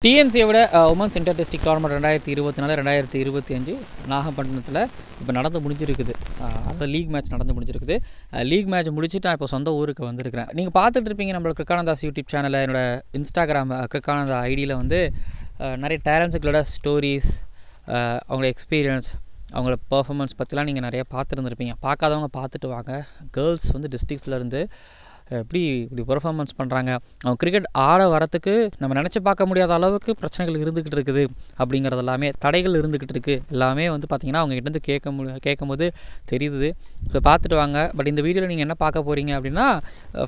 டிஎன்சியோட women's inter district tournament 2024-2025 நாகப்பட்டினத்தில் இப்போ நடந்து முடிஞ்சிருக்குது. அந்த லீக் மேட்ச் நடந்து முடிஞ்சிருக்குது. லீக் மேட்ச் முடிச்சுட்டு நான் இப்போ சொந்த ஊருக்கு வந்திருக்கிறேன். நீங்கள் பார்த்துட்டு இருப்பீங்க நம்மளோட கிருக்கானந்தாஸ் யூடியூப் சேனலில், என்னோட இன்ஸ்டாகிராம் கிருக்கானந்தா ஐடியில் வந்து நிறைய டேலண்ட்ஸுகளோட ஸ்டோரிஸ், அவங்களோட எக்ஸ்பீரியன்ஸ், அவங்களோட பர்ஃபார்மன்ஸ் பற்றிலாம் நீங்கள் நிறைய பார்த்துருந்துருப்பீங்க. பார்க்காதவங்க பார்த்துட்டு வாங்க. கேர்ள்ஸ் வந்து டிஸ்ட்ரிக்ஸ்லேருந்து இப்படி பெர்ஃபார்மன்ஸ் பண்ணுறாங்க. அவங்க கிரிக்கெட் ஆட வரத்துக்கு நம்ம நினச்சி பார்க்க முடியாத அளவுக்கு பிரச்சனைகள் இருந்துக்கிட்டு இருக்குது. அப்படிங்கிறது எல்லாமே தடைகள் இருந்துக்கிட்டு இருக்குது. எல்லாமே வந்து பார்த்திங்கன்னா அவங்க கிட்டேருந்து கேட்கும்போது தெரியுது. ஸோ பார்த்துட்டு வாங்க. பட் இந்த வீடியோவில் நீங்கள் என்ன பார்க்க போகிறீங்க அப்படின்னா,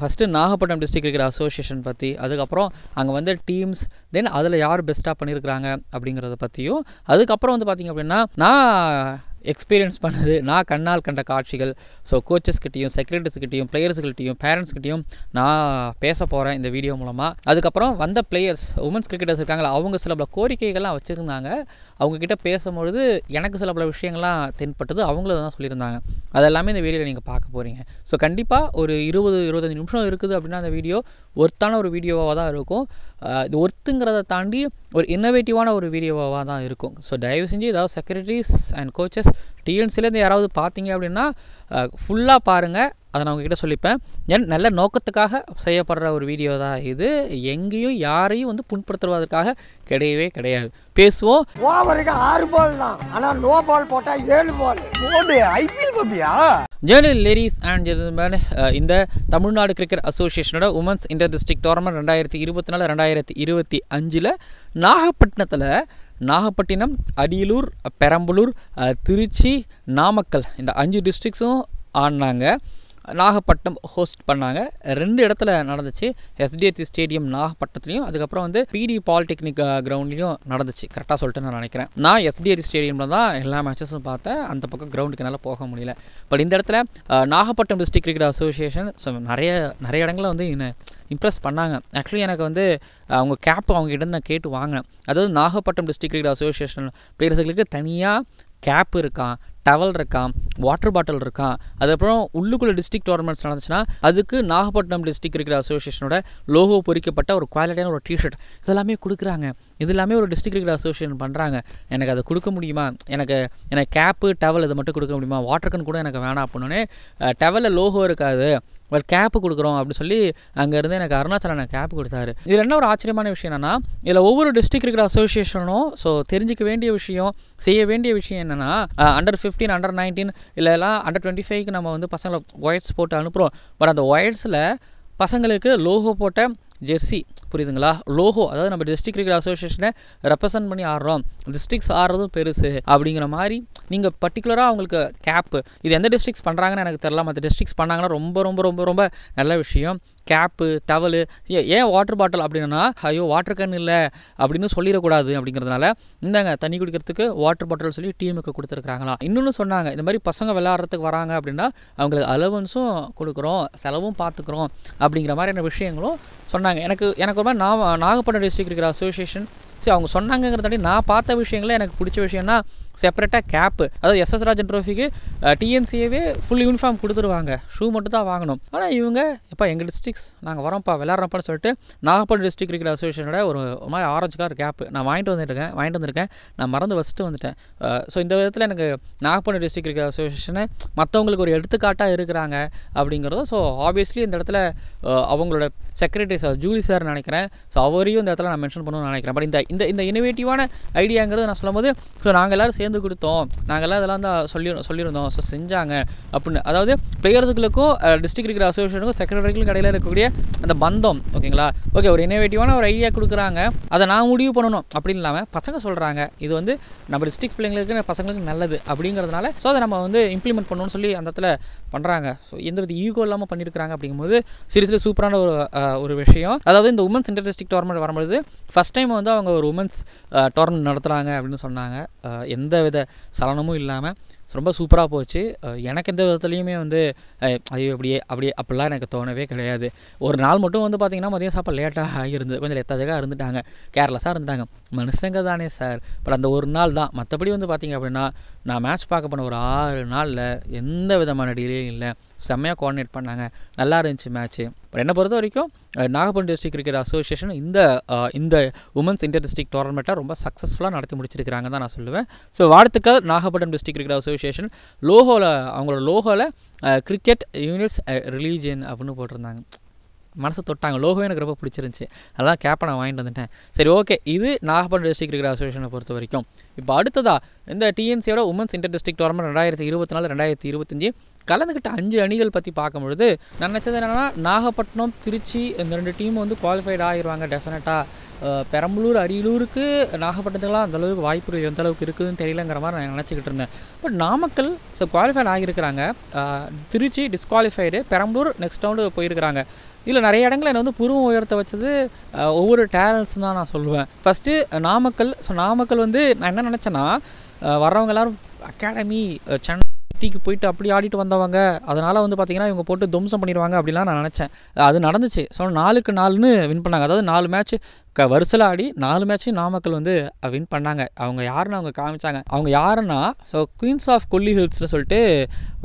first Nagapattinam district cricket association பற்றி, அதுக்கப்புறம் அங்கே வந்து டீம்ஸ், தென் அதில் யார் பெஸ்ட்டாக பண்ணியிருக்கிறாங்க அப்படிங்கிறத பற்றியும், அதுக்கப்புறம் வந்து பார்த்திங்க அப்படின்னா நான் எக்ஸ்பீரியன்ஸ் பண்ணது, நான் கண்ணால் கண்ட காட்சிகள், ஸோ கோச்சஸ்கிட்டையும், செக்ரட்டரிஸ்கிட்டையும், பிளேயர்ஸ்கிட்டையும், பேரண்ட்ஸ்கிட்டையும் நான் பேச போகிறேன் இந்த வீடியோ மூலமாக. அதுக்கப்புறம் வந்த பிளேயர்ஸ், உமன்ஸ் கிரிக்கெட்டர்ஸ் இருக்காங்களா, அவங்க சில பல கோரிக்கைகள்லாம் வச்சுருந்தாங்க. அவங்கக்கிட்ட பேசும்பொழுது எனக்கு சில பல விஷயங்கள்லாம் தென்பட்டது, அவங்களும் தான் சொல்லியிருந்தாங்க. அதெல்லாமே இந்த வீடியோவில் நீங்கள் பார்க்க போகிறீங்க. ஸோ கண்டிப்பாக ஒரு 20-25 நிமிஷம் இருக்குது அப்படின்னா அந்த வீடியோ ஒர்த்தான ஒரு வீடியோவாக தான் இருக்கும். இது ஒர்த்துங்கிறத தாண்டி ஒரு இன்னோவேட்டிவான ஒரு வீடியோவாக தான் இருக்கும். ஸோ தயவு செஞ்சு ஏதாவது செக்ரட்டரிஸ் அண்ட் கோச்சஸ் டிஎன்சிலேருந்து யாராவது பார்த்தீங்க அப்படின்னா ஃபுல்லாக பாருங்கள். அதை நான் உங்ககிட்ட சொல்லிப்பேன். நல்ல நோக்கத்துக்காக செய்யப்படுற ஒரு வீடியோ தான் இது. எங்கேயும் யாரையும் வந்து புண்படுத்துவதற்காக கிடையவே கிடையாது. பேசுவோம். ஓவருக்கு 6 பால் தான், ஆனால் நோ பால் போட்டால் 7 பால். ஐபிஎல் பப்பியா? ஜெர்னல் லேடிஸ் அண்ட் ஜென்டில்மேன், இந்த தமிழ்நாடு கிரிக்கெட் அசோசியேஷனோட women's inter district tournament 2024-2025 Nagapattinam, Ariyalur, Perambalur, Trichy, Namakkal இந்த 5 டிஸ்ட்ரிக்ஸும் ஆடினாங்க. நாகப்பட்டினம் ஹோஸ்ட் பண்ணாங்க. 2 இடத்துல நடந்துச்சு. எஸ்டிஎச்சி ஸ்டேடியம் நாகப்பட்டினத்துலையும், அதுக்கப்புறம் வந்து பிடி பாலிடெக்னிக் கிரவுண்ட்லையும் நடந்துச்சு. கரெக்டாக சொல்லிட்டு நான் நினைக்கிறேன். நான் எஸ்டிஎச்சி ஸ்டேடியமில் தான் எல்லா மேட்சஸும் பார்த்தேன். அந்த பக்கம் கிரவுண்டுக்கு என்னால் போக முடியல. பட் இந்த இடத்துல Nagapattinam district cricket association so நிறைய இடங்களில் வந்து என்னை இம்ப்ரெஸ் பண்ணாங்க. ஆக்சுவலி எனக்கு வந்து அவங்க கேப் அவங்ககிட்ட நான் கேட்டு வாங்கினேன். அதாவது நாகப்பட்டினம் டிஸ்ட்ரிக்ட் கிரிக்கெட் அசோசியேஷன் பிளேயர்ஸுகளுக்கு தனியாக கேப் இருக்கான், டவல் இருக்கான், வாட்டர் பாட்டில் இருக்கான். அதுக்கப்புறம் உள்ளுக்குள்ளே டிஸ்ட்ரிக்ட் டோர்னமெண்ட்ஸ் நடந்துச்சுன்னா அதுக்கு நாகப்பட்டினம் டிஸ்ட்ரிக்ட் கிரிக்கெட் அசோசியேஷனோட லோகோ பொறிக்கப்பட்ட ஒரு குவாலிட்டியான ஒரு டிஷர்ட் இதெல்லாமே கொடுக்குறாங்க. இது எல்லாமே ஒரு டிஸ்ட்ரிக்ட் கிரிக்கெட் அசோசியேஷன் பண்ணுறாங்க. எனக்கு அதை கொடுக்க முடியுமா? எனக்கு கேப்பு டவல் இதை மட்டும் கொடுக்க முடியுமா? வாட்டர் கன் கூட எனக்கு வேணாம் அப்படின்னே, டவலில் லோகோ இருக்காது, பட் கேப்பு கொடுக்குறோம் அப்படின்னு சொல்லி அங்கேருந்து எனக்கு அருணாச்சலம் கேப்பு கொடுத்தாரு. இதில் என்ன ஒரு ஆச்சரியமான விஷயம் என்னென்னா, இதில் ஒவ்வொரு டிஸ்ட்ரிக்ட் கிரிக்கெட் அசோசியேஷனும் ஸோ தெரிஞ்சிக்க வேண்டிய விஷயம், செய்ய வேண்டிய விஷயம் என்னென்னா, அண்டர் 15, அண்டர் 19 இல்லைலாம் அண்டர் 25க்கு நம்ம வந்து பசங்களை ஒயர்ட்ஸ் போட்டு அனுப்புகிறோம். பட் அந்த ஒயர்ட்ஸில் பசங்களுக்கு லோகோ போட்ட ஜெர்சி, புரியுதுங்களா? லோகோ, அதாவது நம்ம டிஸ்ட்ரிக்ட் கிரிக்கெட் அசோசியேஷனை ரெப்ரசன்ட் பண்ணி ஆடுறோம், டிஸ்ட்ரிக்ஸ் ஆடுறதும் பெருசு அப்படிங்கிற மாதிரி நீங்கள் பர்டிகுலராக அவங்களுக்கு கேப்பு, இது எந்த டிஸ்ட்ரிக்ஸ் பண்ணுறாங்கன்னு எனக்கு தெரியல. மற்ற டிஸ்ட்ரிக்ஸ் பண்ணாங்கன்னா ரொம்ப ரொம்ப ரொம்ப ரொம்ப நல்ல விஷயம். கேப்பு, டவலு, ஏன் வாட்டர் பாட்டில் அப்படின்னா, ஐயோ வாட்டர் கேன் இல்லை அப்படின்னு சொல்லிடக்கூடாது அப்படிங்கிறதுனால இந்தாங்க தண்ணி குடிக்கிறதுக்கு வாட்டர் பாட்டில் சொல்லி டீமுக்கு கொடுத்துருக்காங்களாம். இன்னொன்று சொன்னாங்க, இந்த மாதிரி பசங்க விளையாடுறதுக்கு வராங்க அப்படின்னா அவங்களுக்கு அலவன்ஸும் கொடுக்குறோம், செலவும் பார்த்துக்குறோம் அப்படிங்கிற மாதிரியான விஷயங்களும் சொன்னாங்க. எனக்கு ஒரு மாதிரி நாகப்பட்டினம் டிஸ்ட்ரிக்ட் கிரிக்கெட் அசோசியேஷன் சரி அவங்க சொன்னாங்கிறதாண்டி நான் பார்த்த விஷயங்களே எனக்கு பிடிச்ச விஷயம்னா, செப்பரேட்டாக கேப்பு, அதாவது எஸ்எஸ் ராஜன் ட்ரோஃபிக்கு டிஎன்சிஏவே ஃபுல் யூனிஃபார்ம் கொடுத்துருவாங்க, ஷூ மட்டும் தான் வாங்கணும். ஆனால் இவங்க எப்போ எங்கள் டிஸ்ட்ரிக்ஸ் நாங்கள் வரோம்ப்பா விளையாடுறப்பான்னு சொல்லிட்டு நாகப்பட்டினம் டிஸ்ட்ரிக்ட் கிரிக்கெட் அசோசியேஷனோட ஒரு மாதிரி ஆரஞ்சு கலர் கேப்பு நான் வாங்கிட்டு வந்திருக்கேன். நான் மறந்து வச்சுட்டு வந்துட்டேன். ஸோ இந்த விதத்தில் எனக்கு நாகப்பட்டினம் டிஸ்ட்ரிக்ட் கிரிக்கெட் அசோசியேஷனை மற்றவங்களுக்கு ஒரு எடுத்துக்காட்டாக இருக்கிறாங்க அப்படிங்கிறதும். ஸோ ஆப்வியஸ்லி இந்த இடத்துல அவங்களோட செக்ரட்டரி சார் ஜூலி சார் நினைக்கிறேன். ஸோ அவரையும் இந்த இடத்துல நான் மென்ஷன் பண்ணணும்னு நினைக்கிறேன். பட் இந்த இன்னோவேட்டிவான ஐடியாங்கிறது நான் சொல்லும்போது, ஸோ நாங்கள் எல்லோரும் சேர்ந்து கொடுத்தோம், நாங்கள் எல்லாம் இதெல்லாம் தான் சொல்லியிருந்தோம், ஸோ செஞ்சாங்க அப்படின்னு. அதாவது பிளேயர்ஸுகளுக்கும் டிஸ்ட்ரிக்ட் கிரிக்கெட் அசோசியேஷனுக்கும் செக்ரட்டரிகளுக்கும் இடையில இருக்கக்கூடிய அந்த பந்தம், ஓகேங்களா? ஓகே, ஒரு இன்னோவேட்டிவான ஒரு ஐடியா கொடுக்குறாங்க, அதை நான் முடிவு பண்ணணும் அப்படின்னு இல்லாமல் பசங்க சொல்கிறாங்க இது வந்து நம்ம டிஸ்ட்ரிக்ட் பிள்ளைங்களுக்கு பசங்களுக்கு நல்லது அப்படிங்கிறதுனால ஸோ அதை நம்ம வந்து இம்ப்ளிமெண்ட் பண்ணணும்னு சொல்லி அந்த இடத்துல பண்ணுறாங்க. ஸோ எந்த வித ஈகோ இல்லாமல் பண்ணியிருக்கிறாங்க. அப்படிங்கும்போது சீரியஸ்லி சூப்பரான ஒரு விஷயம். அதாவது இந்த உமன்ஸ் இன்டர் டிஸ்ட்ரிக்ட் டோர்னமெண்ட் வரும்போது ஃபஸ்ட் டைம் வந்து அவங்க ஒரு உமன்ஸ் டோர்னமெண்ட் நடத்துகிறாங்க அப்படின்னு சொன்னாங்க. எந்த வித சலனமும் இல்லாமல் ரொம்ப சூப்பராக போச்சு. எனக்கு எந்த விதத்துலையுமே வந்து ஐயோ அப்படிலாம் எனக்கு தோணவே கிடையாது. ஒரு நாள் மட்டும் வந்து பார்த்திங்கன்னா மதியம் சாப்பாடு லேட்டாக ஆகியிருந்தது, கொஞ்சம் லெத்தாஜாக இருந்துட்டாங்க, கேர்லெஸ்ஸாக இருந்துட்டாங்க. மனுஷங்க தானே சார். பட் அந்த ஒரு நாள் தான். மற்றபடி வந்து பார்த்திங்க அப்படின்னா நான் மேட்ச் பார்க்க போன ஒரு 6 நாளில் எந்த விதமான டிலேயும் இல்லை. செம்மையாக கோஆர்டினேட் பண்ணாங்க, நல்லா இருந்துச்சு மேட்ச்சு. பட் என்னை பொறுத்த வரைக்கும் நாகப்பட்டினம் டிஸ்ட்ரிக்ட் கிரிக்கெட் அசோசியேஷன் இந்த உமன்ஸ் இன்டர் டிஸ்ட்ரிக்ட் டோர்னமெண்ட்டை ரொம்ப சக்ஸஸ்ஃபுல்லாக நடத்தி முடிச்சிருக்கிறாங்க தான் நான் சொல்லுவேன். ஸோ வாழ்த்துக்கள் நாகப்பட்டினம் டிஸ்ட்ரிக்ட் கிரிக்கெட் அசோசியேஷன். அவங்களோட லோகோவில் கிரிக்கெட் யூனிட்ஸ் ரிலீஜியன் அப்படின்னு போட்டிருந்தாங்க. மனசு தொட்டாங்க. லோகோவே எனக்கு ரொம்ப பிடிச்சிருந்துச்சி. அதெல்லாம் கேப்பை நான் வாங்கிட்டு வந்துட்டேன். சரி, ஓகே, இது நாகப்பட்டினம் டிஸ்ட்ரிக்ட் கிரிக்கெட் அசோசியேஷனை பொறுத்த வரைக்கும். இப்போ அடுத்ததாக இந்த டிஎன்சியோட உமன்ஸ் இன்டர் டிஸ்ட்ரிக்ட் டோர்னமெண்ட் 2024 2025 கலந்துக்கிட்ட 5 அணிகள் பற்றி பார்க்கும்பொழுது நான் நினச்சது என்னென்னா, நாகப்பட்டினம் திருச்சி இந்த 2 டீம் வந்து குவாலிஃபைட் ஆகிடுவாங்க டெஃபினட்டாக. பெரம்பலூர் அரியலூருக்கு நாகப்பட்டினத்துக்குலாம் அந்தளவுக்கு வாய்ப்புகள் எந்த அளவுக்கு இருக்குதுன்னு தெரியலங்கிற மாதிரி நான் நினச்சிக்கிட்டு இருந்தேன். பட் நாமக்கல் குவாலிஃபைட் ஆகியிருக்கிறாங்க. Trichy disqualified, Perambalur next round போயிருக்கிறாங்க. இதில் நிறைய இடங்களில் என்னை வந்து புருவம் உயர்த்த வச்சது ஒவ்வொரு டேலண்ட்ஸ் தான் நான் சொல்லுவேன். ஃபஸ்ட்டு நாமக்கல் வந்து நான் என்ன நினச்சேன்னா, வர்றவங்க எல்லோரும் அகாடமி சென்னை சிட்டிக்கு போயிட்டு அப்படி ஆடிட்டு வந்தவங்க, அதனால் வந்து பார்த்திங்கன்னா இவங்க போட்டு துவம்சம் பண்ணிடுவாங்க அப்படிலாம் நான் நினச்சேன். அது நடந்துச்சு. ஸோ 4க்கு 4ன்னு வின் பண்ணாங்க. அதாவது 4 மேட்ச் வரிசையில் ஆடி 4 மேட்சையும் நாமக்கல் வந்து வின் பண்ணாங்க. அவங்க யாருன்னு அவங்க காமிச்சாங்க. அவங்க யாருன்னா, ஸோ குயின்ஸ் ஆஃப் கொல்லி ஹில்ஸ்னு சொல்லிட்டு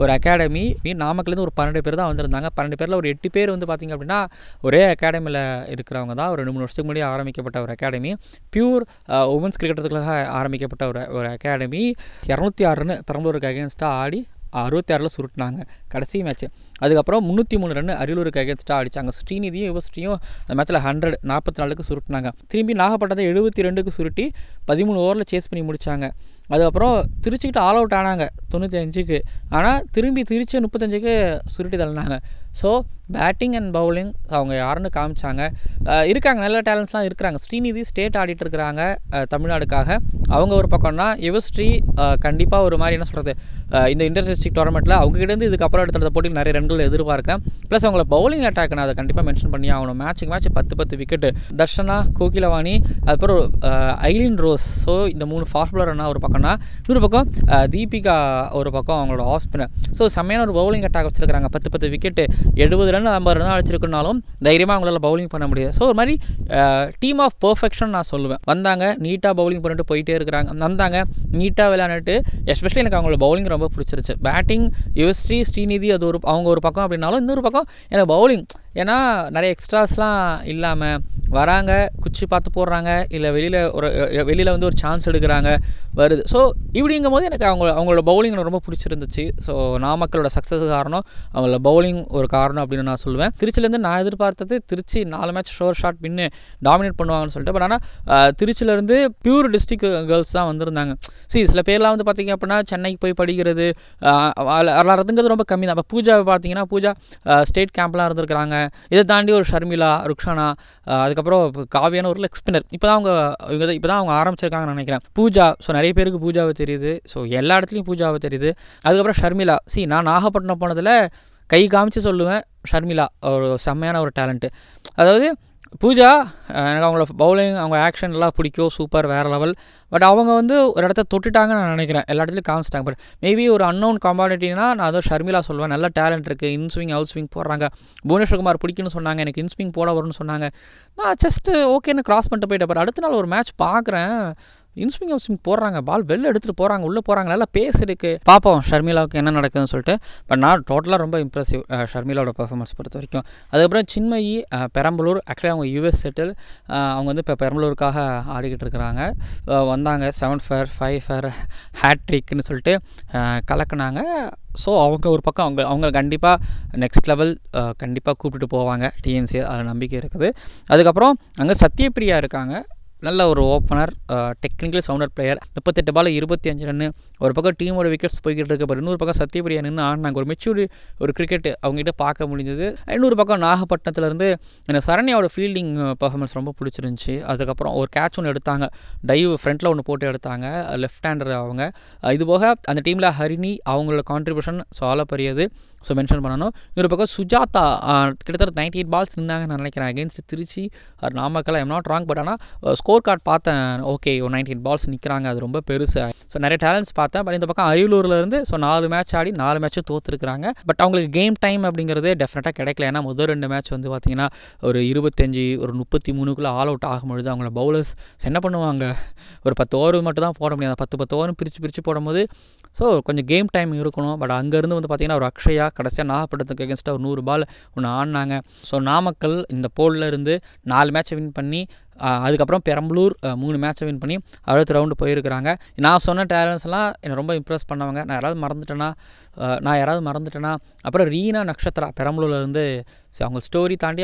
ஒரு அகாடமி. நாமக்கல்லேருந்து ஒரு 12 பேர் தான் வந்திருந்தாங்க. 12 பேரில் ஒரு 8 பேர் வந்து பார்த்திங்க அப்படின்னா ஒரே அகாடமியில் இருக்கிறவங்க தான். ஒரு 2-3 வருஷத்துக்கு முன்னாடி ஆரம்பிக்கப்பட்ட ஒரு அகாடமி. பியூர் உமன்ஸ் கிரிக்கெட்டுக்காக ஆரம்பிக்கப்பட்ட ஒரு அகாடமி. 206 ரன்னு பெரம்பலூருக்கு அகேன்ஸ்டாக ஆடி 66 சுருட்டினாங்க கடைசி மேட்ச்சு. அதுக்கப்புறம் 303 ரன் அரியலூருக்கு அகேன்ஸ்டாக அடித்தாங்க. ஸ்ரீநிதியும் யுவஸ்ரீயும் அந்த மேட்ச்சில் 144க்கு சுருட்டினாங்க. திரும்பி நாகப்பட்டினத்தை 72க்கு சுருட்டி 13 ஓவரில் சேஸ் பண்ணி முடித்தாங்க. அதுக்கப்புறம் திருச்சிக்கிட்ட ஆல் அவுட் ஆனாங்க 95க்கு. ஆனால் திரும்பி திருச்சி 35க்கு சுருட்டி தள்ளினாங்க. ஸோ பேட்டிங் அண்ட் பவுலிங் அவங்க யாருன்னு காமிச்சாங்க. இருக்காங்க, நல்ல டேலண்ட்ஸ்லாம் இருக்கிறாங்க. ஸ்ரீநிதி ஸ்டேட் ஆடிட்டு இருக்கிறாங்க தமிழ்நாடுக்காக. அவங்க ஒரு பக்கம்னா யுவஸ்ரீ கண்டிப்பாக ஒரு மாதிரி என்ன சொல்கிறது, இந்த இன்டர் டிஸ்ட்ரிக்ட் டோர்னமெண்ட்டில் அவங்ககிட்டேருந்து இதுக்கப்புறம் எடுத்த போட்டியில் நிறைய ரன்கள் எதிர்பார்க்குறேன். ப்ளஸ் அவங்கள பவுலிங் அட்டாக் நான் அதை கண்டிப்பாக மென்ஷன் பண்ணி ஆகணும். Match 10 wicket. தர்ஷனா, கோகிலவாணி, அதுக்கப்புறம் ஐலின் ரோஸ். ஸோ இந்த 3 ஃபாஸ்ட் பவுலர்னா ஒரு பக்கம்னா, இன்னொரு பக்கம் தீபிகா ஒரு பக்கம் அவங்களோட ஆஃப் ஸ்பின்னர். ஸோ செம்மையான ஒரு பவுலிங் அட்டாக் வச்சுருக்காங்க. 10 விக்கெட்டு, 70 ரன் 50 ரன் அடிச்சிருக்குனாலும் தைரியமாக அவங்களால பவுலிங் பண்ண முடியாது. ஸோ ஒரு மாதிரி டீம் ஆஃப் பர்ஃபெக்ஷன் நான் சொல்லுவேன். வந்தாங்க, நீட்டாக பவுலிங் பண்ணிட்டு போயிட்டே இருக்கிறாங்க. வந்தாங்க, நீட்டாக விளையாண்டுட்டு, எஸ்பெஷலி எனக்கு அவங்களோட பவுலிங் ரொம்ப பிடிச்சிருச்சு. பேட்டிங் யுவஸ்ரீ, ஸ்ரீநிதி அது அவங்க ஒரு பக்கம் அப்படின்னாலும், இன்னொரு பக்கம் எனக்கு பவுலிங். ஏன்னா நிறைய எக்ஸ்ட்ராஸ்லாம் இல்லாமல் வராங்க, குச்சி பார்த்து போடுறாங்க, இல்லை வெளியில் வந்து ஒரு சான்ஸ் எடுக்கிறாங்க வருது. ஸோ இப்படிங்கும் போது எனக்கு அவங்களோட பவுலிங் ரொம்ப பிடிச்சிருந்துச்சு. ஸோ நாமக்கலோட சக்ஸஸ் காரணம் அவங்களோட பவுலிங் ஒரு காரணம் அப்படின்னு நான் சொல்லுவேன். திருச்சியிலேருந்து நான் எதிர்பார்த்தது திருச்சி 4 மேட்ச் ஷோர் ஷாட் பின்னு டாமினேட் பண்ணுவாங்கன்னு சொல்லிட்டு. பட் ஆனால் திருச்சியிலேருந்து பியூர் டிஸ்ட்ரிக்ட் கேர்ள்ஸ் தான் வந்திருந்தாங்க. சில பேர்லாம் வந்து பார்த்திங்க அப்படின்னா சென்னைக்கு போய் படிக்கிறது விளாட்றதுங்கிறது ரொம்ப கம்மி தான். இப்போ பூஜாவை பார்த்தீங்கன்னா, பூஜா ஸ்டேட் கேம்ப்லாம் இருந்திருக்கிறாங்க. இதை தாண்டி ஒரு ஷர்மிளா, ருக்ஷானா, அதுக்கப்புறம் காவியான ஒரு லெக் ஸ்பின்னர். இப்போ தான் அவங்க ஆரம்பிச்சிருக்காங்கன்னு நினைக்கிறேன். பூஜா. ஸோ நிறைய பேருக்கு பூஜாவை தெரியுது. ஸோ எல்லா இடத்துலையும் பூஜாவை தெரியுது. அதுக்கப்புறம் ஷர்மிளா. நான் நாகப்பட்டினம் போனதில் கை காமிச்சு சொல்லுவேன், ஷர்மிளா ஒரு செம்மையான ஒரு டேலண்ட்டு. அதாவது பூஜா எனக்கு அவங்களோட பவுலிங், அவங்க ஆக்ஷன்லாம் பிடிக்கும், சூப்பர், வேறு லெவல். பட் அவங்க வந்து ஒரு இடத்த தொட்டுட்டாங்கன்னு நான் நினைக்கிறேன். எல்லா இடத்துலையும் காமிச்சிட்டாங்க. பட் மேபி ஒரு அன்னோன் காம்பாடிட்டினா நான் அதை ஷர்மிளா சொல்லுவேன். நல்ல டேலண்ட் இருக்குது. இன்ஸ்விங் அவுட் ஸ்விங் போடுறாங்க. புவனேஸ்வர் குமார் பிடிக்குன்னு சொன்னாங்க, எனக்கு இன்ஸ்விங் போட வரும்னு சொன்னாங்க. நான் ஜஸ்ட்டு ஓகேன்னு கிராஸ் பண்ணிட்டு போயிட்டேன். பட் அடுத்த நாள் ஒரு மேட்ச் பார்க்குறேன், இன்ஸ்விங் அவுட் ஸ்விங் போடுறாங்க, பால் வெளில எடுத்துகிட்டு போகிறாங்க, உள்ளே போகிறாங்க, நல்லா பேஸ் இருக்குது. பார்ப்போம் ஷர்மிளாவுக்கு என்ன நடக்குதுன்னு சொல்லிட்டு. பட் நான் டோட்டலாக ரொம்ப இம்ப்ரெசிவ் ஷர்மிளாவோட பர்ஃபார்மன்ஸ் பொறுத்த வரைக்கும். அதுக்கப்புறம் சின்மயி பெரம்பலூர். ஆக்சுவலி அவங்க யூஎஸ் செட்டில். அவங்க வந்து இப்போ பெரம்பலூருக்காக ஆடிக்கிட்டு இருக்கிறாங்க. வந்தாங்க 7 ஃபேர் 5 ஃபேர் ஹேட்ரிக்னு சொல்லிட்டு கலக்குனாங்க. ஸோ அவங்க ஒரு பக்கம் அவங்க கண்டிப்பாக நெக்ஸ்ட் லெவல் கண்டிப்பாக கூப்பிட்டு போவாங்க டிஎன்சி, அதில் நம்பிக்கை இருக்குது. அதுக்கப்புறம் அங்கே சத்யபிரியா இருக்காங்க. நல்ல ஒரு ஓப்பனர், டெக்னிக்கலி சவுண்டர் பிளேயர். 38 பால் 25 ரன்னு. ஒரு பக்கம் டீமோட விக்கெட்ஸ் போய்கிட்டு இருக்கு. பட் இன்னொரு பக்கம் சத்யபிரியா நின்று ஆடினாங்க. ஒரு மெச்சூர்டு ஒரு கிரிக்கெட் அவங்ககிட்ட பார்க்க முடிஞ்சது. இன்னொரு பக்கம் நாகப்பட்டினத்துலேருந்து எனக்கு சரண்யாவோட ஃபீல்டிங் பர்ஃபார்மன்ஸ் ரொம்ப பிடிச்சிருந்துச்சி. அதுக்கப்புறம் ஒரு கேட்ச் ஒன்று எடுத்தாங்க, டைவ் ஃப்ரண்ட்டில் ஒன்று போட்டு எடுத்தாங்க, லெஃப்ட் ஹேண்டர் அவங்க. இது போக அந்த டீமில் ஹரிணி அவங்களோட கான்ட்ரிபியூஷன் சால பெரியது. ஸோ மென்ஷன் பண்ணணும். இன்னொரு பக்கம் சுஜாதா கிட்டத்தட்ட 98 பால்ஸ் நின்றாங்கன்னு நான் நினைக்கிறேன் against Trichy or Namakkal. I'm not wrong. But ஆனால் ஸ்கோர் கார்டு பார்த்தேன், ஓகே ஒரு 98 பால்ஸ் நிற்கிறாங்க, அது ரொம்ப பெருசு. ஸோ நிறைய டேலண்ட்ஸ் பார்த்தேன். பட் இந்த பக்கம் அரியலூர்லேருந்து 4 மேட்ச் ஆடி 4 மேட்சும் தோற்றுருக்குறாங்க. பட் அவங்களுக்கு கேம் டைம் அப்படிங்கிறது டெஃபினட்டாக கிடைக்கல. ஏன்னா முதல் 2 மேட்ச் வந்து பார்த்திங்கன்னா ஒரு 25 ஒரு 33க்குள்ளே ஆல் அவுட் ஆகும்பொழுது அவங்கள பவுலர்ஸ் என்ன பண்ணுவாங்க, ஒரு 10 ஓவர் மட்டும் தான் போட முடியாது. 10 ஓவரும் பிரித்து போடும்போது ஸோ கொஞ்சம் கேம் டைம் இருக்கணும். பட் அங்கேருந்து வந்து பார்த்திங்கன்னா ஒரு அக்ஷயா, கடைசியாக நாகப்பட்டினத்துக்கு அகேன்ஸ்டாக ஒரு 100 பால் ஒன்று ஆடினாங்க. ஸோ நாமக்கல் இந்த போலில் இருந்து 4 மேட்சை வின் பண்ணி அதுக்கப்புறம் பெரம்பலூர் 3 மேட்சை வின் பண்ணி அடுத்த ரவுண்டு போயிருக்கிறாங்க. நான் சொன்ன டேலண்ட்ஸ்லாம் என்னை ரொம்ப இம்ப்ரெஸ் பண்ணவங்க. நான் யாராவது மறந்துட்டேன்னா அப்புறம் ரீனா நக்ஷத்ரா பெரம்பலூர்லேருந்து அவங்க ஸ்டோரி தாண்டி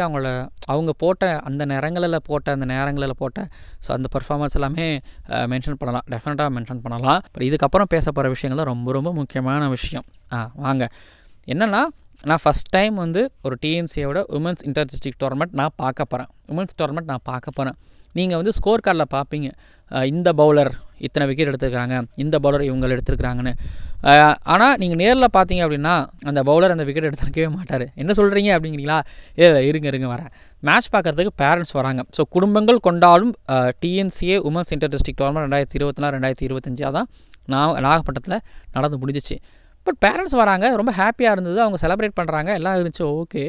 அவங்க போட்ட அந்த நேரங்களில் போட்ட ஸோ அந்த பர்ஃபார்மன்ஸ் எல்லாமே மென்ஷன் பண்ணலாம், டெஃபினட்டாக மென்ஷன் பண்ணலாம். பட் இதுக்கப்புறம் பேச போகிற விஷயங்கள் ரொம்ப ரொம்ப முக்கியமான விஷயம். வாங்க என்னென்னா, நான் ஃபஸ்ட் டைம் வந்து ஒரு டிஎன்சியோட உமன்ஸ் இன்டர் டிஸ்ட்ரிக்ட் டோர்னமெண்ட் நான் பார்க்க போகிறேன். நீங்கள் வந்து ஸ்கோர் கார்டில் பார்ப்பீங்க, இந்த பவுலர் இத்தனை விக்கெட் எடுத்துருக்காங்க, இந்த பவுலர் இவங்களை எடுத்துருக்காங்கன்னு. ஆனால் நீங்கள் நேரில் பார்த்தீங்க அப்படின்னா அந்த பவுலர் அந்த விக்கெட் எடுத்துருக்கவே மாட்டார். என்ன சொல்கிறீங்க அப்படிங்கிறீங்களா? இருங்க வரேன். மேட்ச் பார்க்குறதுக்கு பேரண்ட்ஸ் வராங்க. ஸோ குடும்பங்கள் கொண்டாடும் TNCA women's inter district tournament 2024-2025 தான் நாகப்பட்டினத்தில் நடந்து முடிஞ்சிச்சு. பட் பேரண்ட்ஸ் வராங்க, ரொம்ப ஹாப்பியாக இருந்தது, அவங்க செலிப்ரேட் பண்ணுறாங்க, எல்லாம் இருந்துச்சு, ஓகே.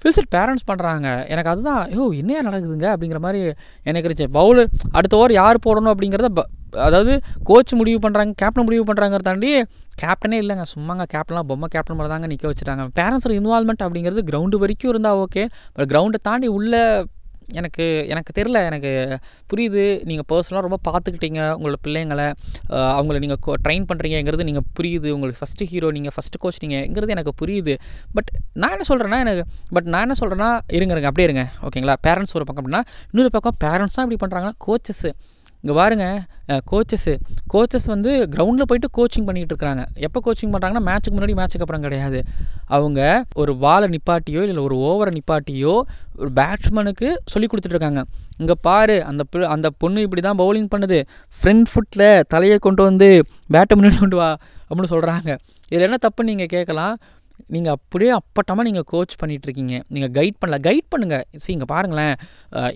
ஃபில்செட் பேரண்ட்ஸ் பண்ணுறாங்க. எனக்கு அதுதான் என்னையா நடக்குதுங்க அப்படிங்கிற மாதிரி எனக்கு இருந்துச்சு. பவுலர் அடுத்த ஓவர் யார் போடணும் அப்படிங்கிறத அதாவது கோச் முடிவு பண்ணுறாங்க, கேப்டன் முடிவு பண்ணுறாங்கிறத தாண்டி கேப்டனே இல்லைங்க, சும்மாங்க கேப்டன்லாம் பொம்மை கேப்டன் மாதிரி தாங்க நிற்க வச்சுட்டாங்க. பேரண்ட்ஸோட இன்வால்மெண்ட் அப்படிங்கிறது கிரவுண்டு வரைக்கும் இருந்தால் ஓகே, பட் கிரவுண்டை தாண்டி உள்ளே எனக்கு தெரில. எனக்கு புரியுது, நீங்கள் பர்சனலாக ரொம்ப பார்த்துக்கிட்டீங்க உங்களோட பிள்ளைங்களை, அவங்கள நீங்கள் ட்ரெயின் பண்ணுறீங்கிறது நீங்கள் புரியுது, உங்களுக்கு ஃபஸ்ட்டு ஹீரோ நீங்கள், ஃபஸ்ட்டு கோச் நீங்கங்கிறது எனக்கு புரியுது. பட் நான் என்ன சொல்கிறேன்னா இருங்க அப்படியே இருங்க, ஓகேங்களா? பேரண்ட்ஸ் ஒரு பக்கம் அப்படின்னா, இன்னொரு பக்கம் பேரண்ட்ஸ் தான் இப்படி பண்ணுறாங்கன்னா கோச்சஸ்ஸு இங்கே பாருங்கள். கோச்சஸ் வந்து கிரவுண்டில் போய்ட்டு கோச்சிங் பண்ணிகிட்டு இருக்கிறாங்க. எப்போ கோச்சிங் பண்ணுறாங்கன்னா மேட்ச்சுக்கு முன்னாடி மேட்ச்சுக்கு அப்புறம் கிடையாது. அவங்க ஒரு பாலை நிப்பாட்டியோ இல்லை ஒரு ஓவரை நிப்பாட்டியோ ஒரு பேட்ஸ்மேனுக்கு சொல்லி கொடுத்துட்ருக்காங்க. இங்கே பாரு, அந்த பொண்ணு இப்படி தான் பவுலிங் பண்ணுது, ஃப்ரண்ட் ஃபுட்டில் தலையை கொண்டு வந்து பேட்டை முன்னாடி கொண்டு வா அப்படின்னு சொல்கிறாங்க. இதில் என்ன தப்புன்னு நீங்கள் கேட்கலாம். நீங்கள் அப்படியே அப்பட்டமாக நீங்கள் கோச் பண்ணிகிட்ருக்கீங்க, நீங்கள் கைட் பண்ணுங்கள். இங்கே பாருங்களேன்,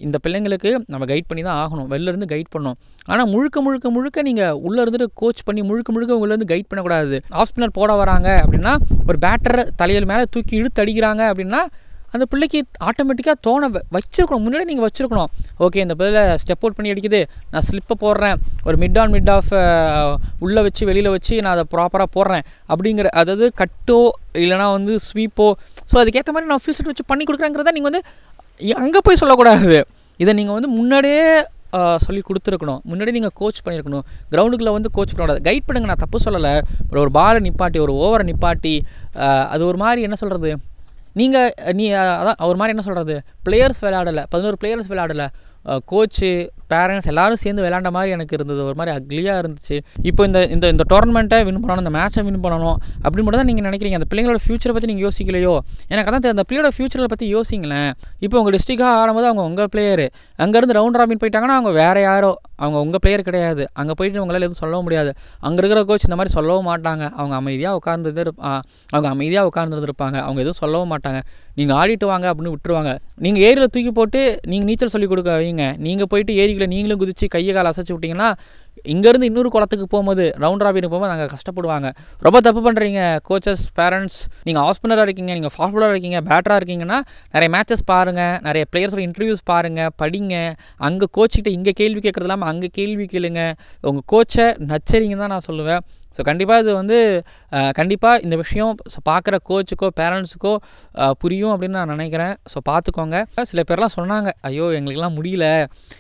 இந்த பிள்ளைங்களுக்கு நம்ம கைட் பண்ணி தான் ஆகணும், வெளிலேருந்து கைட் பண்ணணும். ஆனால் முழுக்க நீங்கள் உள்ளே இருந்துட்டு கோச் பண்ணி முழுக்க உங்களேருந்து கைட் பண்ணக்கூடாது. ஆஃப் ஸ்பின்னர் போட வராங்க அப்படின்னா ஒரு பேட்டரை தலையில் மேலே தூக்கி இழுத்து அடிக்கிறாங்க அப்படின்னா அந்த பிள்ளைக்கு ஆட்டோமேட்டிக்காக தோண வச்சுருக்கணும், முன்னாடி நீங்கள் வச்சுருக்கணும். ஓகே, இந்த பிள்ளை ஸ்டெப் அவுட் பண்ணி அடிக்குது, நான் ஸ்லிப்பை போடுறேன், ஒரு மிட் ஆஃப் உள்ளே வச்சு வெளியில் வச்சு நான் அதை ப்ராப்பராக போடுறேன் அப்படிங்கிற, அதாவது கட்டோ இல்லைனா வந்து ஸ்வீப்போ, ஸோ அதுக்கேற்ற மாதிரி நான் ஃபீல் செட் வச்சு பண்ணி கொடுக்குறேங்கிறத நீங்கள் வந்து அங்கே போய் சொல்லக்கூடாது. இதை நீங்கள் வந்து முன்னாடியே சொல்லி கொடுத்துருக்கணும், முன்னாடி நீங்கள் கோச் பண்ணியிருக்கணும். கிரவுண்டுக்குள்ளே வந்து கோச் பண்ணக்கூடாது, கைட் பண்ணுங்க, நான் தப்பு சொல்லலை. ஒரு பாலை நிப்பாட்டி ஒரு ஓவரை நிப்பாட்டி அது ஒரு மாதிரி என்ன சொல்கிறது, அதான் ஒரு மாதிரி என்ன சொல்கிறது, பிளேயர்ஸ் விளையாடலை, 11 பிளேயர்ஸ் விளையாடலை, கோச்சு பேரண்ட்ஸ் எல்லோரும் சேர்ந்து விளையாண்ட மாதிரி எனக்கு இருந்தது. ஒரு மாதிரி அக்லியாக இருந்துச்சு. இப்போ இந்த டோர்னமெண்ட்டை வின் பண்ணணும், இந்த மேட்சை வின் பண்ணணும் அப்படின்னு மட்டும் தான் நீங்கள் நினைக்கிறீங்க. அந்த பிள்ளைங்களோட ஃபியூச்சரை பற்றி நீங்கள் யோசிக்கலையோ? எனக்கு அதான் அந்த பிள்ளையோட ஃபியூச்சரை பற்றி யோசிங்களேன். இப்போ உங்கள் டிஸ்ட்ரிக்டாக ஆடும்போது அவங்க உங்கள் பிளேயரு, அங்கேருந்து ரவுண்ட் ராபின் போயிட்டாங்கன்னா அவங்க வேறு யாரோ, அவங்க உங்கள் பிளேயர் கிடையாது. அங்கே போயிட்டு உங்களால் எதுவும் சொல்லவும் முடியாது. அங்கே இருக்கிற கோச் இந்த மாதிரி சொல்லவும் மாட்டாங்க, அவங்க அமைதியாக உட்காந்துருந்துருப்பாங்க, அவங்க எதுவும் சொல்லவும் மாட்டாங்க. நீங்கள் ஆடிட்டு வாங்க அப்படின்னு விட்டுருவாங்க. நீங்கள் ஏரியில் தூக்கி போட்டு நீங்கள் நீச்சல் சொல்லி கொடுக்க வைங்க, நீங்கள் போயிட்டு ஏரிக்குள்ளே நீங்களும் குதிச்சு கையை காலை அசைச்சு விட்டிங்கன்னா இங்கேருந்து இன்னொரு குளத்துக்கு போகும்போது ரவுண்ட் ராபினுக்கு போகும்போது அங்கே கஷ்டப்படுவாங்க. ரொம்ப தப்பு பண்ணுறீங்க கோச்சஸ், பேரண்ட்ஸ். நீங்கள் ஆஃப் ஸ்பின்னராக இருக்கீங்க, நீங்கள் ஃபாஸ்ட் பாலராக இருக்கீங்க, பேட்டராக இருக்கீங்கன்னா நிறைய மேட்சஸ் பாருங்கள், நிறைய பிளேயர்ஸோட இன்டர்வியூஸ் பாருங்கள், படிங்க. அங்கே கோச்சிக்கிட்ட இங்கே கேள்வி கேட்குறது இல்லாமல் அங்கே கேள்வி கேளுங்க. உங்கள் கோச்சை நச்சரிங்கன்னு தான் நான் சொல்லுவேன். ஸோ கண்டிப்பாக இது வந்து கண்டிப்பாக இந்த விஷயம் பார்க்குற கோச்சுக்கோ பேரண்ட்ஸுக்கோ புரியும் அப்படின்னு நான் நினைக்கிறேன். ஸோ பார்த்துக்கோங்க. சில பேர்லாம் சொன்னாங்க, ஐயோ எங்களுக்கெல்லாம் முடியல,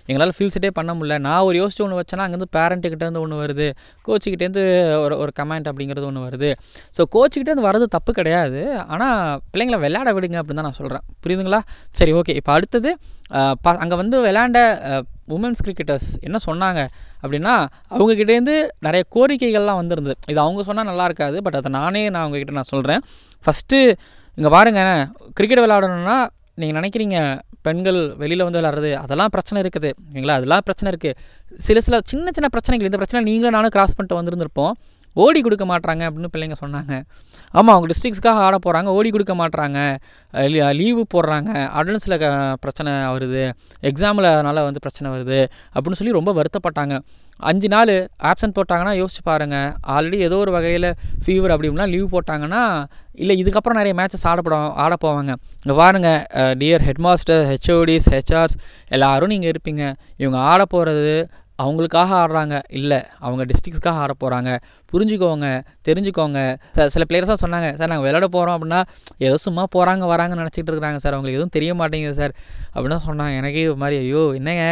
எங்களால் ஃபீல் செட்டே பண்ண முடியல. நான் ஒரு யோசிச்சு ஒன்று வச்சேன்னா அங்கேருந்து பேரண்ட்டுக்கிட்டேருந்து ஒன்று வருது, கோச்சுக்கிட்டேருந்து ஒரு கமெண்ட் அப்படிங்கிறது ஒன்று வருது. ஸோ கோச்சுக்கிட்டேருந்து வர்றது தப்பு கிடையாது, ஆனால் பிள்ளைங்களை விளையாட விடுங்க அப்படின்னு தான் நான் சொல்கிறேன். புரியுதுங்களா? சரி, ஓகே. இப்போ அடுத்தது அங்கே வந்து விளையாண்ட உமன்ஸ் கிரிக்கெட்டர்ஸ் என்ன சொன்னாங்க அப்படின்னா, அவங்கக்கிட்டேருந்து நிறைய கோரிக்கைகள்லாம் வந்துருந்தது. இது அவங்க சொன்னால் நல்லா இருக்காது, பட் அதை நான் அவங்கக்கிட்ட நான் சொல்கிறேன். ஃபஸ்ட்டு இங்கே பாருங்கள், கிரிக்கெட் விளையாடணுன்னா நீங்கள் நினைக்கிறீங்க பெண்கள் வெளியில் வந்து விளையாடுறது அதெல்லாம் பிரச்சனை இருக்குது, ஓகேங்களா? அதெல்லாம் பிரச்சனை இருக்குது. சில சின்ன பிரச்சனைகள், இந்த பிரச்சனை நீங்களும் நானும் கிராஸ் பண்ணிட்டு வந்துருந்துருப்போம். ஓடி கொடுக்க மாட்றாங்க அப்படின்னு பிள்ளைங்க சொன்னாங்க. ஆமாம், அவங்க டிஸ்ட்ரிக்ஸ்க்காக ஆட போகிறாங்க, ஓடி கொடுக்க மாட்றாங்க, லீவு போடுறாங்க, அட்டண்டன்ஸில் பிரச்சனை வருது, எக்ஸாமில் அதனால் வந்து பிரச்சனை வருது அப்படின்னு சொல்லி ரொம்ப வருத்தப்பட்டாங்க. 5 நாள் ஆப்சன்ட் போட்டாங்கன்னா யோசிச்சு பாருங்கள். ஆல்ரெடி ஏதோ ஒரு வகையில் ஃபீவர் அப்படின்னா லீவ் போட்டாங்கன்னா இல்லை இதுக்கப்புறம் நிறைய மேட்சஸ் ஆட போவாங்க. இங்கே பாருங்கள், dear head master, HODs, HRs எல்லோரும் நீங்கள் இருப்பீங்க. இவங்க ஆட போகிறது அவங்களுக்காக ஆடுறாங்க, இல்லை அவங்க டிஸ்ட்ரிக்ஸ்க்காக ஆட போகிறாங்க, புரிஞ்சுக்கோங்க, தெரிஞ்சுக்கோங்க. சில பிளேயர்ஸாக சொன்னாங்க, சார் நாங்கள் விளையாட போகிறோம் அப்படின்னா ஏதோ சும்மா போகிறாங்க வராங்கன்னு நினச்சிட்டு இருக்கிறாங்க சார், அவங்களுக்கு எதுவும் தெரிய மாட்டேங்குது சார் அப்படின்னு சொன்னாங்க. எனக்கே இது மாதிரி ஐயோ என்னங்க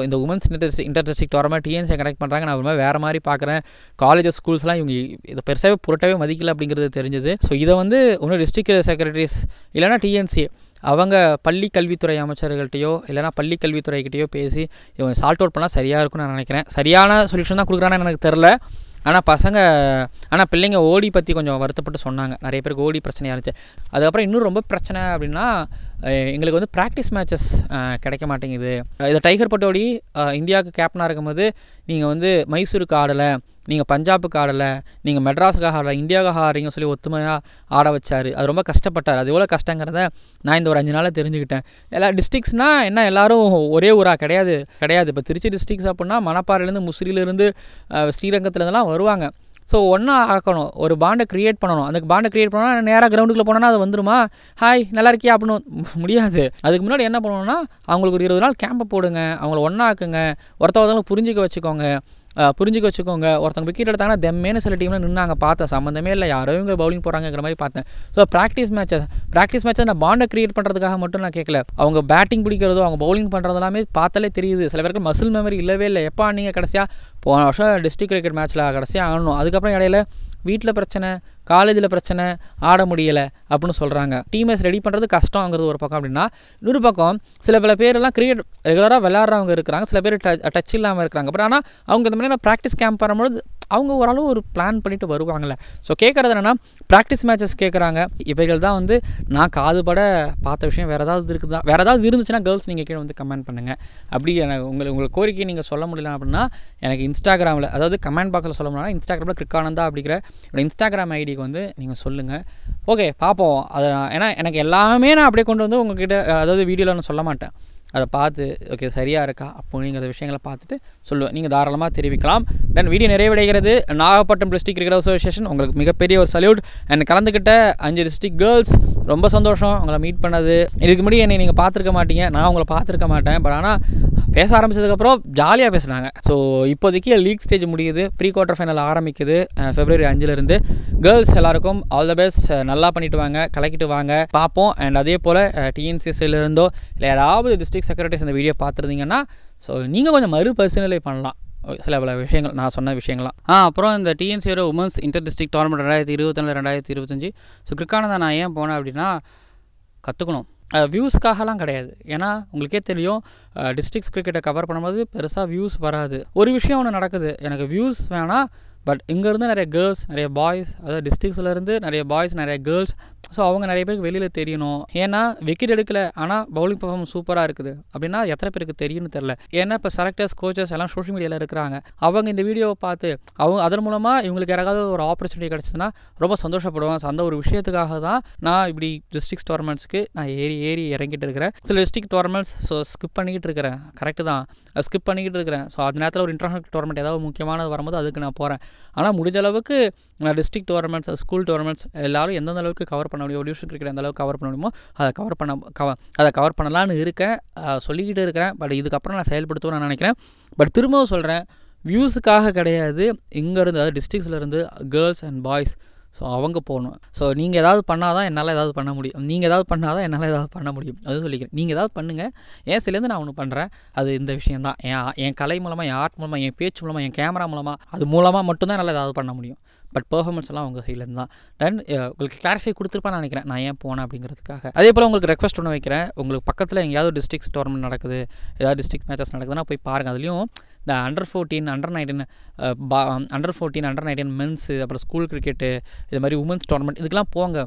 இந்த உமன்ஸ் இன்டர் டிஸ்ட்ரிக்ட் டோர்னமெண்ட் டிஎன்சியை கனெக்ட் பண்ணுறாங்க, நான் ஒரு மாதிரி வேறு மாதிரி பார்க்குறேன். காலேஜஸ் ஸ்கூல்ஸ்லாம் இவங்க இதை பெருசாகவே புரட்டவே மதிக்கல அப்படிங்கிறது தெரிஞ்சுது. ஸோ இதை வந்து இன்னும் டிஸ்ட்ரிக்ட் செக்ரட்டரிஸ் இல்லைனா டிஎன்சி அவங்க பள்ளி கல்வித்துறை அமைச்சர்கள்ட்டையோ இல்லைனா பள்ளி கல்வித்துறைக்கிட்டையோ பேசி இவங்க சால்ட் அவுட் பண்ணால் சரியாக இருக்கும்னு நான் நினைக்கிறேன். சரியான சொல்யூஷன் தான் கொடுக்குறான்னு எனக்கு தெரில. ஆனால் பிள்ளைங்க ஓடி பற்றி கொஞ்சம் வருத்தப்பட்டு சொன்னாங்க. நிறைய பேருக்கு ஓடி பிரச்சனையாக இருந்துச்சு. அதுக்கப்புறம் இன்னும் ரொம்ப பிரச்சனை அப்படின்னா எங்களுக்கு வந்து ப்ராக்டிஸ் மேட்சஸ் கிடைக்க மாட்டேங்குது. இதை டைகர் பட்டோடி இந்தியாவுக்கு கேப்டனாக இருக்கும்போது நீங்கள் வந்து மைசூருக்கு ஆடலை, நீங்கள் பஞ்சாபுக்கு ஆடலை, நீங்கள் மெட்ராஸுக்காக ஆடலை, இந்தியாவுக்காக ஆடுறீங்கன்னு சொல்லி ஒத்துமையாக ஆட வச்சார். அது ரொம்ப கஷ்டப்பட்டார். அது எவ்வளோ கஷ்டங்கிறத நான் இந்த ஒரு 5 நாளில் தெரிஞ்சுக்கிட்டேன். எல்லா டிஸ்ட்ரிக்ஸ்னால் என்ன எல்லோரும் ஒரே ஊராக கிடையாது. இப்போ திருச்சி டிஸ்ட்ரிக்ஸ் அப்படின்னா மணப்பாறையிலேருந்து முசிறியிலேருந்து ஸ்ரீரங்கத்துலேருந்துலாம் வருவாங்க. ஸோ ஒன்றா ஆக்கணும், ஒரு பாண்டை க்ரியேட் பண்ணணும். அந்த பாண்டை க்ரியேட் பண்ணால் நேராக கிரவுண்டுக்குள்ளே போனோன்னா அது வந்துருமா, ஹாய் நல்லா இருக்கியா அப்படின்னு முடியாது. அதுக்கு முன்னாடி என்ன பண்ணணும்னா அவங்களுக்கு ஒரு 20 நாள் கேம்பை போடுங்க, அவங்கள ஒன்றா ஆக்குங்க, ஒருத்தவங்க புரிஞ்சிக்க வச்சுக்கோங்க. ஒருத்தவங்க விக்கெட் எடுத்தாங்கன்னா தெம்மேன்னு சில டீமில் நின்னாங்க, பார்த்தேன். சம்மந்தமே இல்லை, யாரோ இவங்க பவுலிங் போகிறாங்கிற மாதிரி பார்த்தேன். ஸோ ப்ராக்டிஸ் மேட்சஸ் நான் பாண்டை க்ரியேட் பண்ணுறதுக்காக மட்டும் நான் கேட்கல. அவங்க பேட்டிங் பிடிக்கிறதோ அவங்க பவுலிங் பண்ணுறது எல்லாமே பார்த்தாலே தெரியுது. சில பேருக்கு மசில் மெமரி இல்லவே இல்லை. எப்போ நீங்கள் கடைசியாக போன வருஷம் டிஸ்ட்ரிக்ட் கிரிக்கெட் மேட்ச்சில் கடைசியாக ஆடணும், அதுக்கப்புறம் இடையில வீட்டில் பிரச்சனை, காலேஜில் பிரச்சனை, ஆட முடியலை அப்படின்னு சொல்கிறாங்க. டீமேஸ் ரெடி பண்ணுறது கஷ்டங்கிறது ஒரு பக்கம் அப்படின்னா, இன்னொரு பக்கம் பல பேரெல்லாம் கிரிக்கெட் ரெகுலராக விளையாடுறவங்க இருக்கிறாங்க, சில பேர் டச் இல்லாமல் இருக்கிறாங்க. பட் ஆனால் அவங்க இந்த மாதிரி ப்ராக்டிஸ் கேம்ப் வரும்போது அவங்க ஓரளவு ஒரு பிளான் பண்ணிட்டு வருவாங்கள்ல. ஸோ கேட்குறது என்னென்னா ப்ராக்டிஸ் மேட்சஸ் கேட்குறாங்க. இவைகள் தான் வந்து நான் காதுபட பார்த்த விஷயம். வேறு ஏதாவது இருந்துச்சுன்னா கேர்ள்ஸ் நீங்கள் கீழே வந்து கமெண்ட் பண்ணுங்கள். அப்படி எனக்கு உங்களுக்கு கோரிக்கையை நீங்கள் சொல்ல முடியல அப்படின்னா எனக்கு இன்ஸ்டாகிராமில், அதாவது கமெண்ட் பாக்ஸில் சொல்ல முடியல, இன்ஸ்டாகிராமில் கிரிக்கானந்தா அப்படிங்கிற என்னோட இன்ஸ்டாகிராம் ஐடிக்கு வந்து நீங்கள் சொல்லுங்கள். ஓகே பார்ப்போம். அதை ஏன்னா எனக்கு எல்லாமே நான் அப்படியே கொண்டு வந்து உங்கள்கிட்ட அதாவது வீடியோவில் நான் சொல்ல மாட்டேன். அதை பார்த்து ஓகே சரியாக இருக்கா அப்போ நீங்கள் அந்த விஷயங்களை பார்த்துட்டு சொல்லுவேன். நீங்கள் தாராளமாக தெரிவிக்கலாம். தென் வீடியோ நிறைவடைகிறது. நாகப்பட்டினம் டிஸ்ட்ரிக்ட் கிரிக்கெட் அசோசியேஷன் உங்களுக்கு மிகப்பெரிய ஒரு சல்யூட். அண்ட் கலந்துக்கிட்ட 5 டிஸ்ட்ரிக்ட் கேர்ள்ஸ் ரொம்ப சந்தோஷம் உங்களை மீட் பண்ணது. இதுக்கு முன்னாடி என்னை நீங்கள் பார்த்துருக்க மாட்டீங்க, நான் உங்களை பார்த்துருக்க மாட்டேன். பட் ஆனால் பேச ஆரம்பித்ததுக்கப்புறம் ஜாலியாக பேசுனாங்க. ஸோ இப்போதைக்கு லீக் ஸ்டேஜ் முடியுது, ப்ரீ குவார்ட்டர் ஃபைனல் ஆரம்பிக்குது February 5 கேர்ள்ஸ் எல்லாருக்கும் ஆல் த பெஸ்ட். நல்லா பண்ணிட்டு வாங்க, கலக்கிட்டு வாங்க, பார்ப்போம். அண்ட் அதே போல் டிஎன்சிஎஸ்லேருந்தோ இல்லை யாராவது டிஸ்ட்ரிக்ட் செக்ரட்டரிஸ் அந்த வீடியோ பார்த்துருந்தீங்கன்னா ஸோ நீங்கள் கொஞ்சம் மறுபரிசீலனை பண்ணலாம் பல விஷயங்கள், நான் சொன்ன விஷயங்கள்லாம். அப்புறம் இந்த டிஎன்சியோட women's inter district tournament 2024-2025 so கிரிக்கானந்தா நான் ஏன் போனேன் அப்படின்னா கற்றுக்கணும். வியூஸ்க்காகலாம் கிடையாது. ஏன்னா உங்களுக்கே தெரியும் டிஸ்ட்ரிக்ஸ் கிரிக்கெட்டை கவர் பண்ணும்போது பெருசாக வியூஸ் வராது. ஒரு விஷயம் ஒன்று நடக்குது, எனக்கு வியூஸ் வேணாம், பட் இங்கேருந்து நிறைய கேர்ள்ஸ், நிறைய பாய்ஸ், அதாவது டிஸ்ட்ரிக்ஸ்லேருந்து நிறைய பாய்ஸ், நிறைய கேர்ள்ஸ், ஸோ அவங்க நிறைய பேருக்கு வெளியில் தெரியணும். ஏன்னா விக்கெட் எடுக்கலை ஆனால் பவுலிங் பர்ஃபார்மன்ஸ் சூப்பராக இருக்குது அப்படின்னா எத்தனை பேருக்கு தெரியும்னு தெரில. ஏன்னா இப்போ செலக்டர்ஸ், கோச்சஸ் எல்லாம் சோஷியல் மீடியாவில் இருக்கிறாங்க. அவங்க இந்த வீடியோவை பார்த்து அவங்க அதன் மூலமாக இவங்களுக்கு யாராவது ஒரு ஆப்பர்ச்சுனிட்டி கிடச்சிதுன்னா ரொம்ப சந்தோஷப்படுவாங்க. அந்த ஒரு விஷயத்துக்காக தான் நான் இப்படி டிஸ்ட்ரிக்ஸ் டோர்னமெண்ட்ஸ்க்கு நான் ஏறி இறங்கிட்டு இருக்கிறேன். சில டிஸ்ட்ரிக்ட் டோர்னமெண்ட்ஸ் ஸோ ஸ்கிப் பண்ணிக்கிட்டு இருக்கிறேன். கரெக்டு தான், ஸ்கிப் பண்ணிக்கிட்டு இருக்கிறேன். ஸோ அந்த நேரத்தில் ஒரு இன்டர்நேஷனல் டோர்னமெண்ட் ஏதாவது முக்கியமானது வரும்போது அதுக்கு நான் போகிறேன். ஆனால் முடிஞ்ச அளவுக்கு நான் டிஸ்ட்ரிக்ட் டோர்னமெண்ட்ஸ், ஸ்கூல் டோர்னமெண்ட்ஸ் எல்லாரும் எந்தெந்த அளவுக்கு கவர் பண்ண முடியும், டிவிஷன் கிரிக்கெட் எந்த அளவுக்கு கவர் பண்ண முடியுமோ அதை கவர் பண்ணலான்னு இருக்கேன், சொல்லிக்கிட்டு இருக்கிறேன். பட் இதுக்கப்புறம் நான் செயல்படுத்துவேன் நான் நினைக்கிறேன். பட் திரும்பவும் சொல்கிறேன், வியூஸுக்காக கிடையாது. இங்கேருந்து அதாவது டிஸ்ட்ரிக்ஸ்லேருந்து கேர்ள்ஸ் அண்ட் பாய்ஸ் ஸோ அவங்க போகணும். ஸோ நீங்கள் ஏதாவது பண்ணால் தான் என்னால் ஏதாவது பண்ண முடியும், நீங்கள் ஏதாவது பண்ணால் தான் என்னால் ஏதாவது பண்ண முடியும். அது சொல்லிக்கிறேன். நீங்கள் ஏதாவது பண்ணுங்கள், என் சிலேருந்து நான் ஒன்று பண்ணுறேன். அது இந்த விஷயந்தான். என் கலை மூலமாக, என் ஆர்ட் மூலமாக, என் பேச்சு மூலமாக, என் கேமரா மூலமாக, அது மூலமாக மட்டும்தான் என்னால் ஏதாவது பண்ண முடியும். பட் பெர்ஃபார்மன்ஸ் எல்லாம் உங்கள் சைட்லேருந்து தான். தென் உங்களுக்கு கிளாரிஃபை கொடுத்துருப்பான்னு நினைக்கிறேன் நான் ஏன் போனேன் அப்படிங்கிறதுக்காக. அதே போல் உங்களுக்கு ரெக்வஸ்ட் ஒன்று வைக்கிறேன். உங்களுக்கு பக்கத்தில் எங்கேயாவது டிஸ்ட்ரிக்ஸ் டோர்னமெண்ட் நடக்குது, ஏதாவது டிஸ்ட்ரிக்ட் மேட்சஸ் நடக்குதுன்னா போய் பாருங்கள். அதுலேயும் இந்த அண்டர் 14, அண்டர் 19 மென்ஸு, அப்புறம் ஸ்கூல் கிரிக்கெட்டு, இது மாதிரி உமன்ஸ் டோர்னமெண்ட் இதுக்கெலாம் போங்க.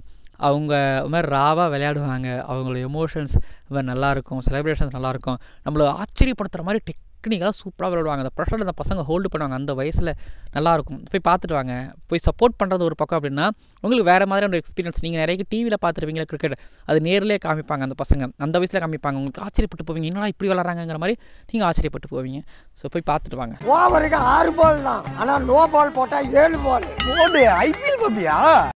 அவங்க இது மாதிரி ராவாக விளையாடுவாங்க. அவங்களோட எமோஷன்ஸ் இது மாதிரி நல்லாயிருக்கும், செலிப்ரேஷன்ஸ் நல்லாயிருக்கும். நம்மளை ஆச்சரியப்படுத்துகிற மாதிரி டெக்னிக்கலாக சூப்பராக விளையாடுவாங்க. அந்த ப்ரெஷரில் அந்த பசங்க ஹோல்டு பண்ணுவாங்க. அந்த வயசில் நல்லாயிருக்கும். போய் பார்த்துட்டு வாங்க. போய் சப்போர்ட் பண்ணுறது ஒரு பக்கம் அப்படின்னா உங்களுக்கு வேறு மாதிரியான ஒரு எக்ஸ்பீரியன்ஸ். நீங்கள் நிறைய டிவியில் பார்த்துருப்பீங்களா கிரிக்கெட், அது நேரிலே காமிப்பாங்க. அந்த பசங்க அந்த வயசில் காமிப்பாங்க. உங்களுக்கு ஆச்சரியப்பட்டு போவீங்க, என்னடா இப்படி விளாட்றாங்கிற மாதிரி நீங்கள் ஆச்சரியப்பட்டு போவீங்க. ஸோ போய் பார்த்துட்டு வாங்க. ஓவருக்கு 6 பால் தான், ஆனால் நோ பால் போட்டால் 7 பால். ஐபிஎல் பாப்பியா?